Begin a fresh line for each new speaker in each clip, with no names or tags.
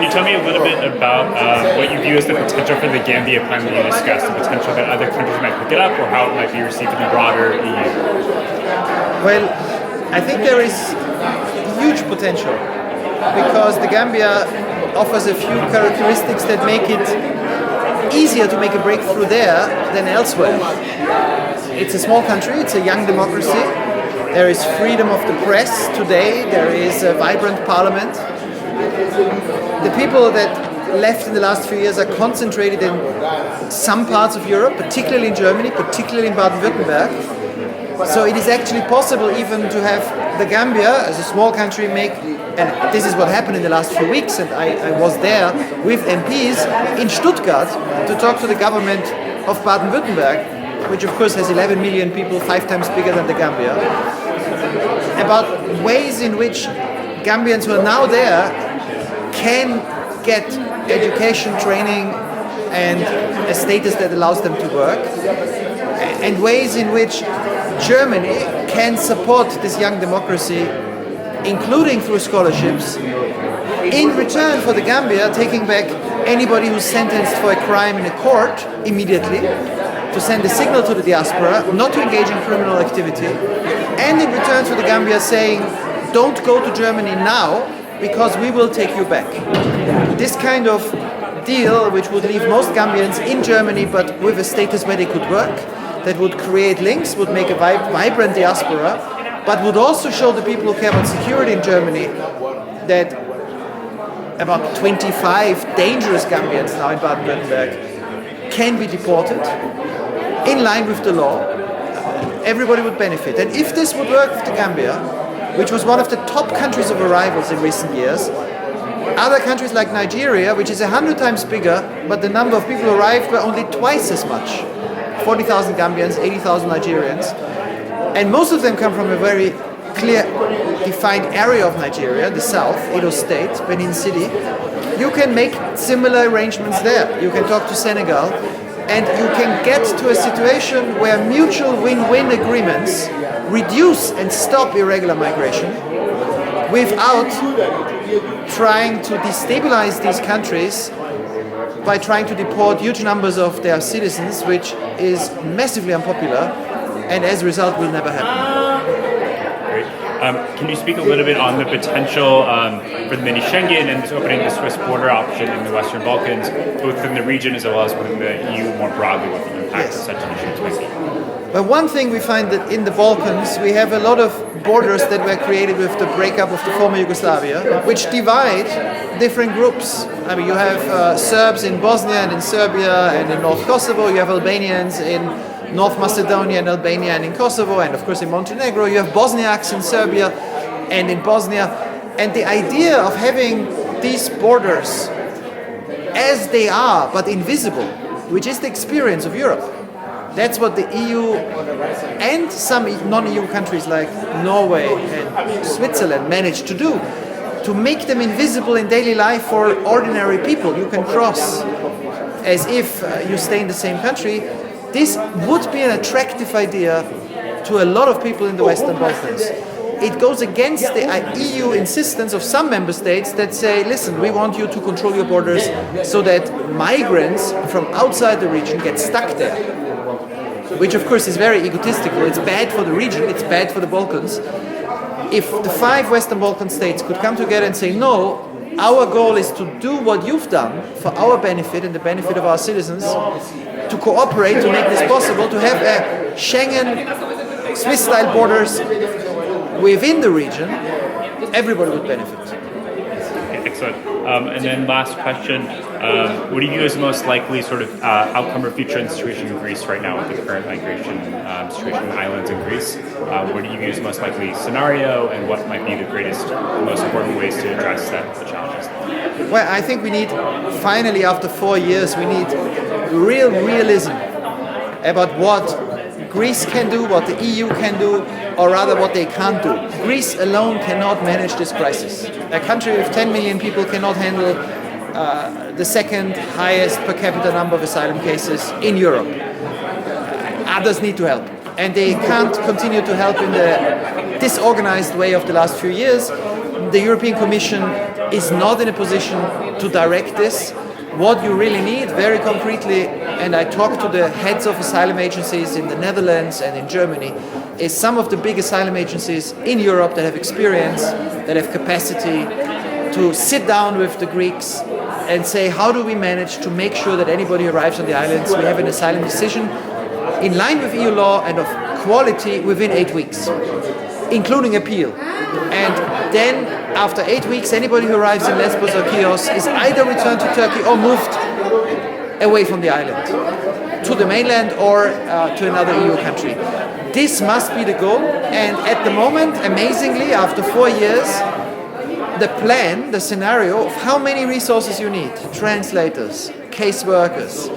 can you tell me a little bit about what you view as the potential for the Gambia plan that you discussed, the potential that other countries might pick it up, or how it might be received in the broader EU?
Well, I think there is huge potential because the Gambia offers a few characteristics that make it easier to make a breakthrough there than elsewhere. It's a small country, it's a young democracy, there is freedom of the press today, there is a vibrant parliament. The people that left in the last few years are concentrated in some parts of Europe, particularly in Germany, particularly in Baden-Württemberg. So it is actually possible even to have the Gambia, as a small country, and this is what happened in the last few weeks, and I was there with MPs in Stuttgart to talk to the government of Baden-Württemberg, which of course has 11 million people, 5 times bigger than the Gambia, about ways in which Gambians who are now there can get education, training, and a status that allows them to work, and ways in which Germany can support this young democracy, including through scholarships, in return for the Gambia taking back anybody who's sentenced for a crime in a court immediately, to send a signal to the diaspora not to engage in criminal activity, and in return for the Gambia saying, don't go to Germany now because we will take you back. This kind of deal, which would leave most Gambians in Germany but with a status where they could work, that would create links, would make a vibrant diaspora, but would also show the people who care about security in Germany that about 25 dangerous Gambians now in Baden-Württemberg can be deported in line with the law. Everybody would benefit. And if this would work with the Gambia, which was one of the top countries of arrivals in recent years, other countries like Nigeria, which is 100 times bigger, but the number of people who arrived were only twice as much. 40,000 Gambians, 80,000 Nigerians. And most of them come from a very clear, defined area of Nigeria, the south, Edo State, Benin City. You can make similar arrangements there. You can talk to Senegal, and you can get to a situation where mutual win-win agreements reduce and stop irregular migration without trying to destabilize these countries by trying to deport huge numbers of their citizens, which is massively unpopular and as a result will never happen.
Great. Can you speak a little bit on the potential for the mini Schengen and opening the Swiss border option in the Western Balkans, both in the region as well as within the EU more broadly, what the impact of such initiatives might be?
Well, one thing we find that in the Balkans we have a lot of borders that were created with the breakup of the former Yugoslavia, which divide different groups. I mean, you have Serbs in Bosnia and in Serbia and in North Kosovo, you have Albanians in North Macedonia and Albania and in Kosovo, and of course in Montenegro, you have Bosniaks in Serbia and in Bosnia. And the idea of having these borders as they are, but invisible, which is the experience of Europe. That's what the EU and some non-EU countries like Norway and Switzerland managed to do, to make them invisible in daily life for ordinary people. You can cross as if you stay in the same country. This would be an attractive idea to a lot of people in the Western Balkans. It goes against the EU insistence of some member states that say, listen, we want you to control your borders so that migrants from outside the region get stuck there. Which of course is very egotistical. It's bad for the region, it's bad for the Balkans. If the 5 Western Balkan states could come together and say, no, our goal is to do what you've done for our benefit and the benefit of our citizens, to cooperate to make this possible, to have a Schengen, Swiss-style borders within the region, everybody would benefit.
Excellent. And then last question, what do you view as the most likely sort of outcome or future in the situation in Greece right now with the current migration situation in islands in Greece? What do you view as the most likely scenario, and what might be the greatest, most important ways to address the challenges?
Well, I think we need, finally after 4 years, we need real realism about what Greece can do, what the EU can do, or rather what they can't do. Greece alone cannot manage this crisis. A country with 10 million people cannot handle the second highest per capita number of asylum cases in Europe. Others need to help. And they can't continue to help in the disorganized way of the last few years. The European Commission is not in a position to direct this. What you really need, very concretely, and I talked to the heads of asylum agencies in the Netherlands and in Germany, is some of the big asylum agencies in Europe that have experience, that have capacity to sit down with the Greeks and say, how do we manage to make sure that anybody who arrives on the islands, we have an asylum decision in line with EU law and of quality within 8 weeks, including appeal. And then after 8 weeks, anybody who arrives in Lesbos or Chios is either returned to Turkey or moved away from the island to the mainland or to another EU country. This must be the goal. And at the moment, amazingly, after 4 years, the plan, the scenario of how many resources you need, translators, case workers,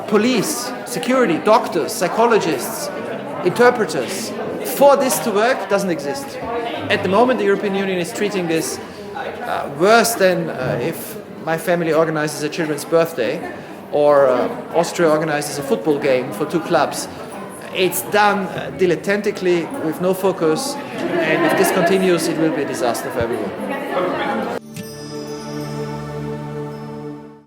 police, security, doctors, psychologists, interpreters, for this to work doesn't exist. At the moment, the European Union is treating this worse than if my family organizes a children's birthday or Austria organizes a football game for 2 clubs. It's done dilettantically with no focus, and if this continues, it will be a disaster for everyone.